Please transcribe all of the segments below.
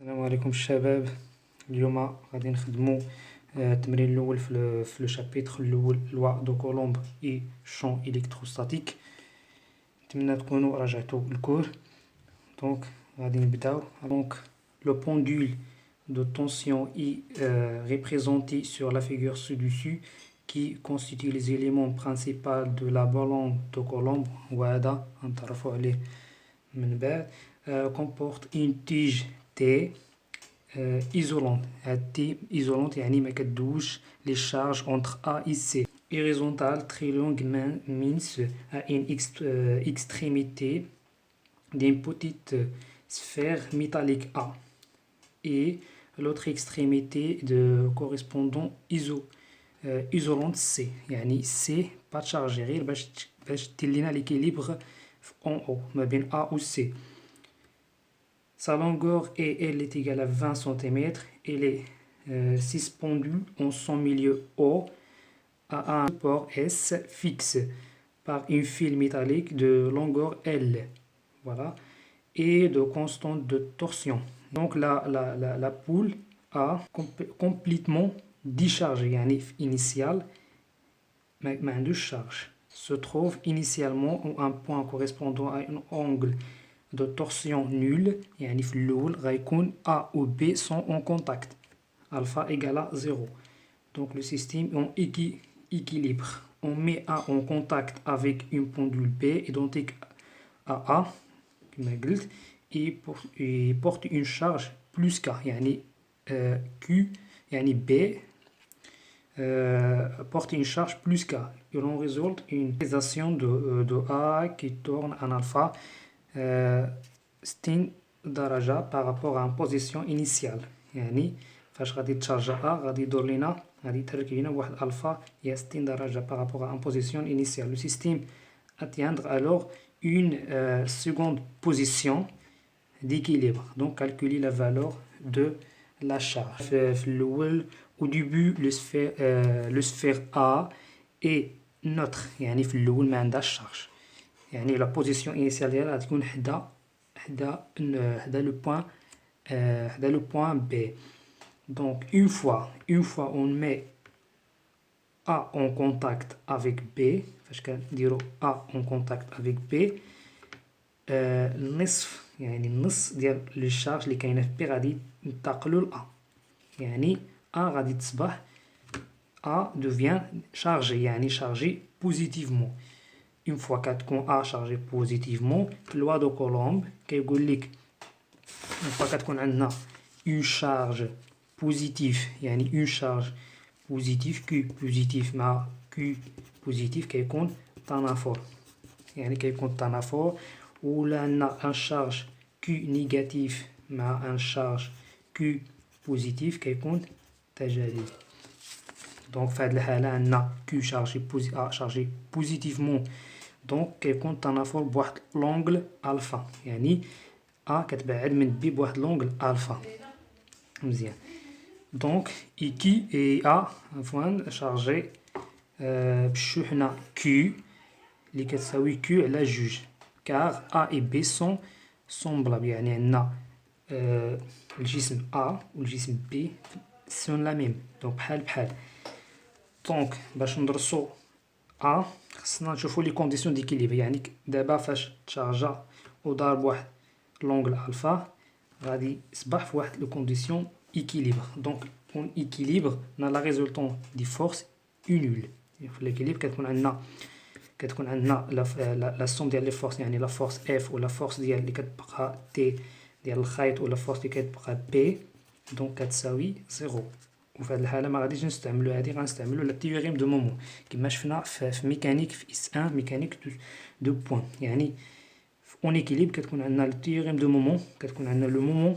السلام عليكم الشباب. اليوم غادي نخدمو التمرين الاول في لو شابيتر الاول لوا دو كولومب اي شون الكتروستاتيك. نتمنى تكونوا راجعتوا الكور. دونك غادي نبداو. دونك le pendule de tension I représenté sur la figure ci-dessus qui constitue les éléments principaux de la ballon de Colomb وهذا غنتعرفوا عليه من بعد. Comporte une tige T isolante. T isolante يعني ما كدوش les charges entre A et C. Horizontale, très longue, mince, à une extrémité d'une petite sphère métallique A et l'autre extrémité de correspondant isolante C. يعني C pas de charge غير باش دير لينا l'équilibre en haut ما بين A ou C. Sa longueur elle est égale à 20 cm et les 6 pendules en son milieu O à un support S fixe par une fil métallique de longueur L. Voilà. Et de constante de torsion. Donc la poule a complètement déchargée, يعني initiale, mais de charge, se trouve initialement un point correspondant à un angle de torsion nul. يعني في الأول غيكون A ou B sont en contact. Alpha égale à 0. Donc le système est en équilibre. On met A en contact avec une pendule B identique à A et porte une charge plus K. يعني Q يعني B porte une charge plus K. Il en résulte une polarisation de A qui tourne en alpha 60 درجة par rapport à une position initiale. يعني فاش غادي تشارج A غادي يدور لينا غادي يتحرك لينا بواحد الفا هي 60 درجة par rapport à une position initiale. Le système atteindre alors une seconde position d'équilibre. Donc calculer la valeur de la charge. Au début le sphère A est neutre يعني في الأول ما عندهاش charge. يعني la position initiale ديالها غتكون حدا le point B. Donc une fois on met A en contact avec B, فاش كنديرو A en contact avec B, النصف يعني النص ديال لي شارج اللي كاينه في بي غادي ينتقلوا ل A. يعني A غادي تصبح A devient chargé يعني chargé positivement. Une fois كتكون A chargé positivement, loi de Coulomb كيقول لك une fois كتكون عندنا une charge positive يعني une charge positive Q positif مع Q positif كيكون تنافر. يعني كيكون تنافر. ولا عندنا un charge Q négatif مع un charge Q positif كيكون تجاذب. دونك في هذه الحالة عندنا Q chargé positivement دونك كيكون تنافر بواحد لونغل الفا. يعني A كتبعد من B بواحد لونغل الفا. مزيان. دونك اي A عفوا شارجي بالشحنة Q اللي كتساوي Q على جوج كار A et B sont semblables. يعني عندنا الجسم A والجسم B سون لا ميم دونك بحال بحال. دونك باش ندرسو A خصنا نشوفو لي كونديسيون ديكيليبر. يعني دابا فاش تشارجا ودار بواحد لونغل الفا غادي يصبح في واحد لو كونديسيون équilibre. Donc en équilibre on a la résultante des forces nulle. في l'équilibre كتكون عندنا لا سوم ديال لي فورس يعني لا فورس F ولا فورس ديال اللي كتبقى T ديال الخيط ولا فورس اللي كتبقى P دونك كتساوي زيرو. وفي هذه الحاله ما غاديش نستعملو هذه غنستعملو لا تيوريم دو مومون كما شفنا في ميكانيك في اس 1 ميكانيك دو بوين. يعني اون ايكيليبر كتكون عندنا لا تيوريم دو مومون كتكون عندنا لو مومون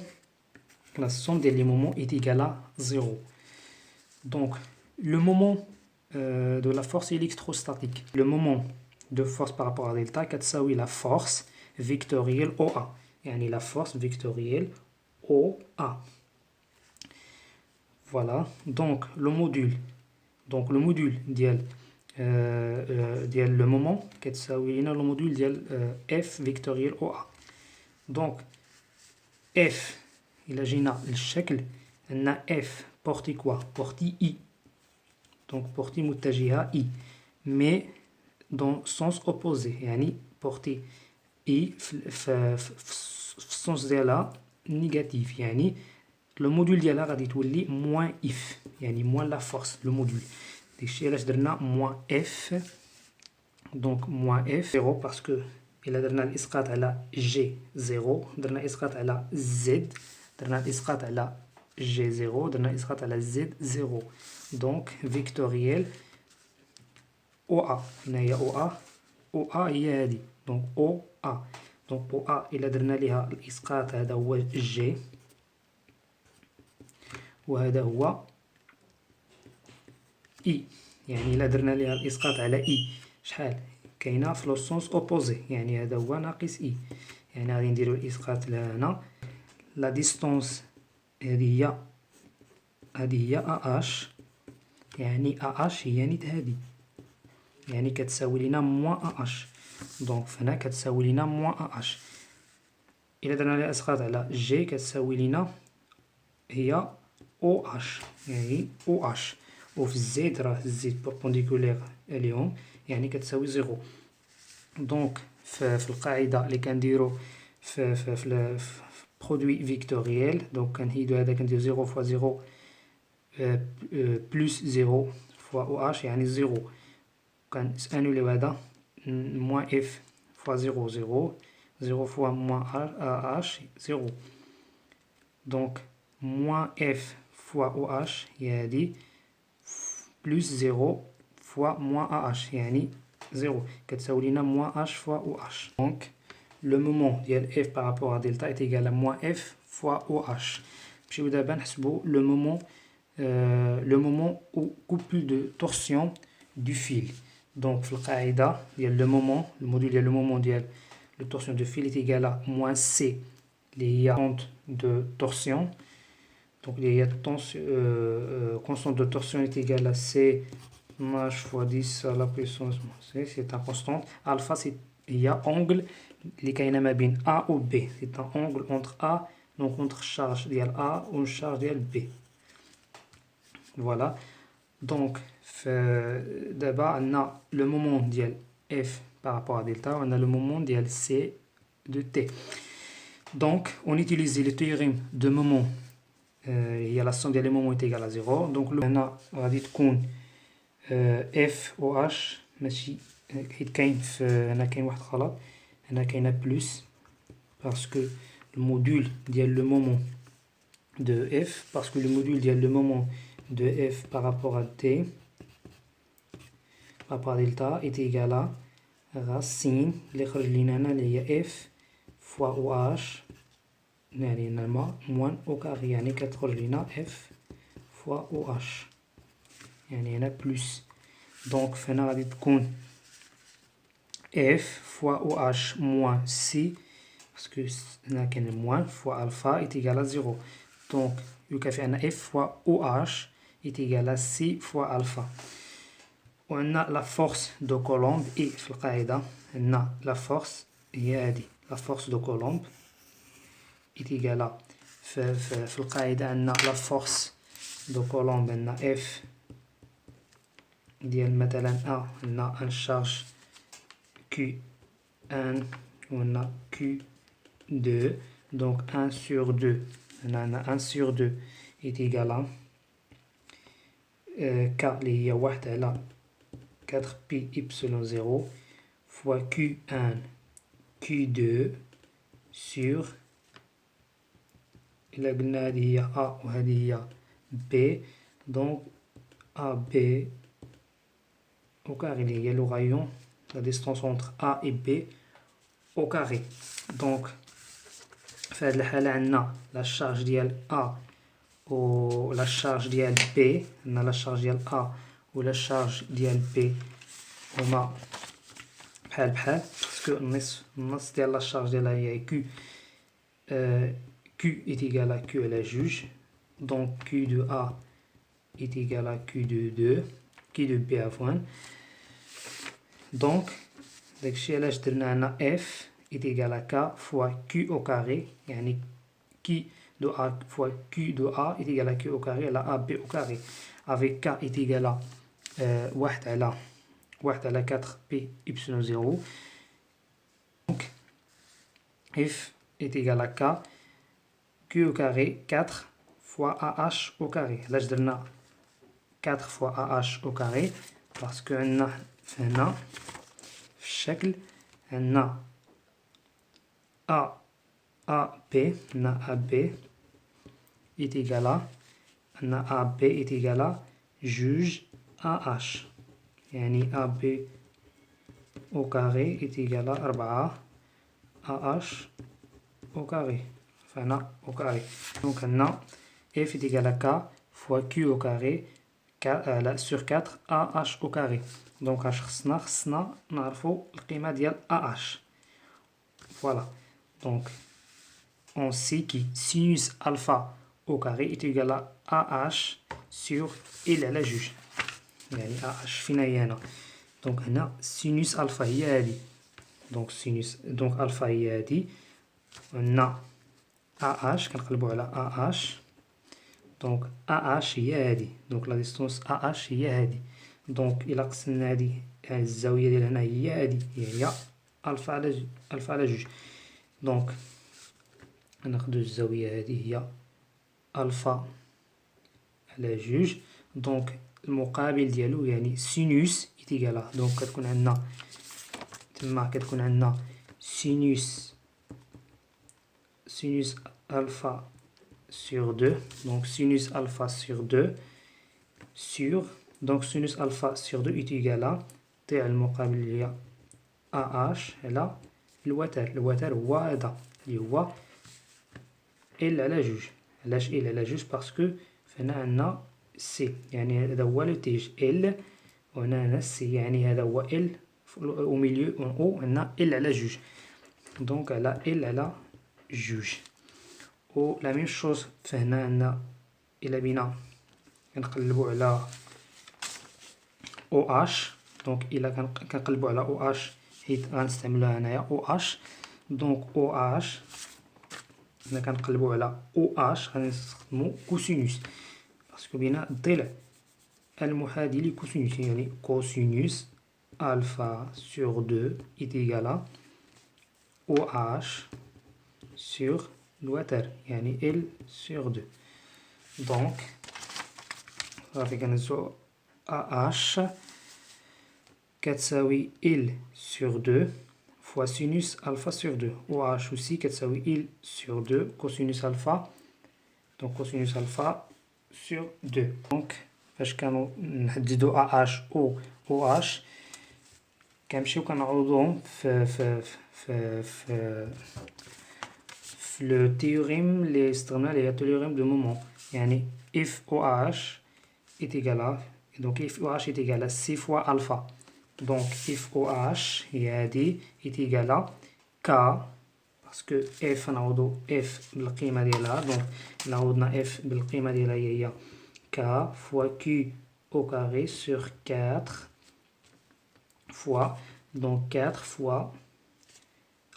la somme des moments est égale à 0. Donc, le moment de la force électrostatique, le moment de force par rapport à delta, كتساوي la force vectorielle OA. يعني la force vectorielle OA. Voilà. Donc, le module ديال le moment كتساوي لنا le module ديال F vectoriel OA. Donc, F إلا جينا للشكل عندنا F بورتي كوا بورتي I دونك بورتي متجهة I مي دون سونس اوبوزي يعني بورتي I في السونس ديالها نيجاتيف يعني لو موديول ديالها غادي تولي موان اف يعني موان لا فورس لو موديول داكشي علاش درنا موان اف دونك موان اف زيرو باسكو الا درنا الاسقاط على جي زيرو درنا اسقاط على زد درنا الاسقاط على جي زيرو درنا الاسقاط على زد زيرو دونك فيكتوريال او ا هنايا او ا هي هادي دونك او ا دونك او ا الا درنا ليها الاسقاط هذا هو جي وهذا هو اي يعني الا درنا ليها الاسقاط على اي شحال كاينه في لو سونس اوبوزي يعني هذا هو ناقص اي يعني غادي نديرو الاسقاط لهنا لا ديستونس هذه هي ا اش يعني ا اش هي نيت هذه يعني كتساوي لينا موان ا اش دونك هنا كتساوي لينا موان ا اش الا درنا ليها اسقاط على جي كتساوي لينا هي او اش يعني او اش وفي الزيت راه الزيت بوربونديكولير اليوم يعني كتساوي زيرو دونك في القاعده اللي كنديرو في برودوي فيكتوريال دونك كنهيدو هذا كندير 0 فوا 0 بلس 0 فوا او اش يعني زيرو كنسانوليو هذا موان اف فوا 0 0 0 فوا موان اش 0 دونك موان اف فوا او اش هي هادي بلس 0 فوا موان اش يعني 0 كتساوي لينا موان اش فوا او اش دونك لو مومون ديال اف بارابور ا دلتا ايت ايكال ا موان اف فوا او اش نمشيو دابا نحسبو لو مومون او كوبل دو تورسيون دو فيل دونك في القاعده ديال لو مومون الموديل ديال لو مومون ديال لو تورسيون دو فيل ايت ايكال ا موان سي اللي هي كونت دو تورسيون donc il y a constante de torsion est égale à C h fois 10 à la puissance c'est un constante alpha c'est il y a angle اللي كاينه ما بين A و B c'est un angle entre A donc entre charge ديال A و charge ديال B voilà donc دابا عندنا le moment ديال F par rapport à delta on a le moment ديال C de T donc on utilise le théorème de moment هي لا سوم ديال لي مومون ايكال على زيرو دونك هنا غادي تكون اف او اش ماشي حيت كاين هنا كاين واحد غلط هنا كاينه بلس باسكو الموديول ديال لو مومون دو اف باسكو لو موديول ديال لو مومون دو اف بارابور ا تي بارابور ا دلتا ايت ايكال راسين اللي خرج لينا هنا اللي هي اف فوا او اش يعني هنا موان او كاري يعني كتخرج لينا اف فوا او اش يعني هنا بلس دونك هنا غادي تكون اف فوا او اش موان سي باسكو هنا كاين موان فوا الفا ايت ايكال زيرو دونك يكافي عندنا اف فوا او اش ايت ايكال سي فوا الفا وعندنا لا فورس دو كولومب اي في القاعده عندنا لا فورس هي هادي لا فورس دو كولومب est égal à في القاعدة عندنا لا فورس دو كولومب عندنا اف ديال مثلا ا عندنا ان شارج كيو ان و عندنا كيو دو دونك ان سور دو هنا عندنا ان سور دو est égal à ك اللي هي واحد على 4 بي إبسلون زيرو فوا كيو ان كيو دو سور إلا قلنا هذه هي A وهذه هي B دونك AB au carré اللي هي لو غايون la distance entre A et B au carré دونك في هذه الحالة عندنا لا شارج ديال A و لا شارج ديال B عندنا لا شارج ديال A و لا شارج ديال B هما بحال باسكو النص ديال لا شارج ديالها هي Q Q est égal à Q à la juge. Donc Q de A est égal à Q de 2. Q de B à 1. Donc, F est égal à K fois Q au carré. Yani Q de A fois Q de A est égal à Q au carré على AB au carré. Avec K est égal à 1 على 4P epsilon 0. Donc, F est égal à K, Q au carré 4 fois AH au carré. Là, je donne 4 fois AH au carré parce que هنا في الشكل عندنا AB est égal à AB est égal à juge AH. يعني AB au carré est égal à 4 AH au carré. Enfin, au carré. Donc, F est égal à K fois Q au carré sur 4 AH au carré. Donc, خصنا نعرفو القيمة ديال AH. Voilà. Donc, on sait que sinus alpha au carré est égal à AH sur L على جوج. يعني AH فين هي هنا؟ دونك هنا sinus alpha هي هادي. دونك alpha هي هادي. عندنا AH كنقلبو على AH. دونك AH هي هادي. دونك لا ديستونس AH هي هادي. دونك إلا قسمنا هادي يعني الزاوية ديال هنا هي هادي. هي ألفا على جوج. دونك ناخدو الزاوية هادي هي ألفا على جوج. دونك المقابل ديالو يعني سينوس إتيكالا. دونك كتكون عندنا تما كتكون عندنا سينوس ألفا sur 2. Donc sinus alpha sur 2 sur donc sinus alpha sur 2 est égal à T المقابل اللي هي AH على الوتر هو هذا اللي هو L على جوج. علاش L على جوج؟ باسكو فهنا عندنا سي يعني هذا هو لو تيج L وهنا سي يعني هذا هو L au milieu en haut عندنا L على جوج. دونك على L على جوج. و لا ميم شوز فهنا عندنا إلا بينا كنقلبو على OH. دونك إلا كنقلبو على OH حيت غنستعملوها هنايا OH. دونك OH هنا كنقلبو على OH غنستخدمو كوسينوس باسكو بينا الضلع المحاذي لكوسينوس يعني كوسينوس ألفا سور 2 est égal à OH sur الوتر يعني L sur 2. دونك صافي كنهزو AH كتساوي L sur 2 fois sinus alpha sur 2. OH aussi كتساوي L sur 2 cosinus alpha. Donc cosinus alpha sur 2. Donc فاش كانوا نحددو AH و OH كنمشيو كنعوضوهم في le théorème اللي استخدمناه اللي هي théorème de moment. يعني if OH est égal à donc if OH est égal à C fois alpha. Donc if OH هي هادي est égal à K باسكو F نعوضو F بالقيمة ديالها. دونك نعوضنا F بالقيمة ديالها هي K fois Q au carré sur 4 fois donc 4 fois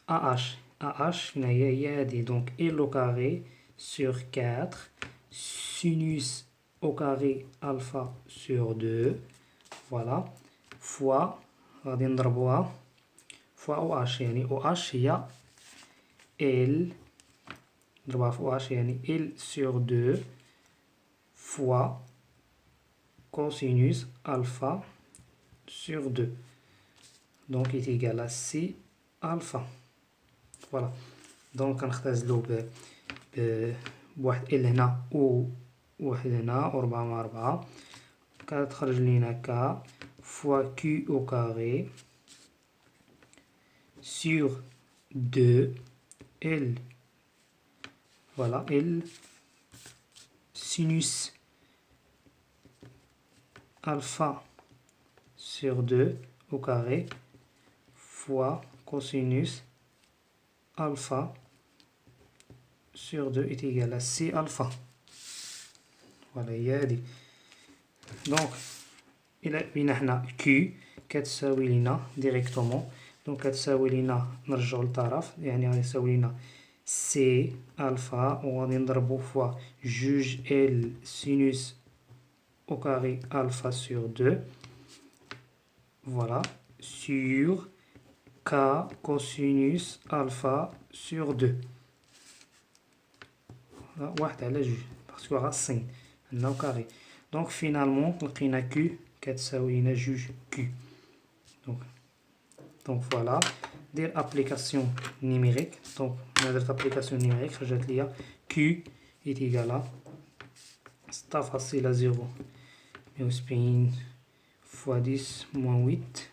AH. AH فين هي هادي. دونك L au carré sur 4 sinus au carré alpha sur 2 voilà fois غادي نضربوها fois OH يعني OH هي L نضربوها في OH يعني L sur 2 fois cosinus alpha sur 2 donc est égal à C alpha. Voilà. دونك كنختزلو بواحد ال هنا و واحد هنا و 4 مع 4 كتخرج لينا ك فوا كيو او كاري sur 2 L voilà L sinus alpha sur 2 au carré fois cosinus alpha sur 2 est égal à C alpha. Voilà هي هادي. دونك إلا بينا حنا Q كتساوي لينا ديريكتومون دونك كتساوي لينا نرجعو للطرف يعني غتساوي لينا C alpha, on va dire fois juge L sinus au carré alpha sur 2. Voilà. Sur K cosinus alpha sur 2. Voilà. واحد على جوج. Parce qu'il y aura 5. Au carré. Donc finalement, on a Q كتساوي لنا جوج Q. Donc voilà. Des applications numériques. Donc, on a des applications numériques. Q est égal à, c'est facile à 0. Mais au spin fois 10 moins 8.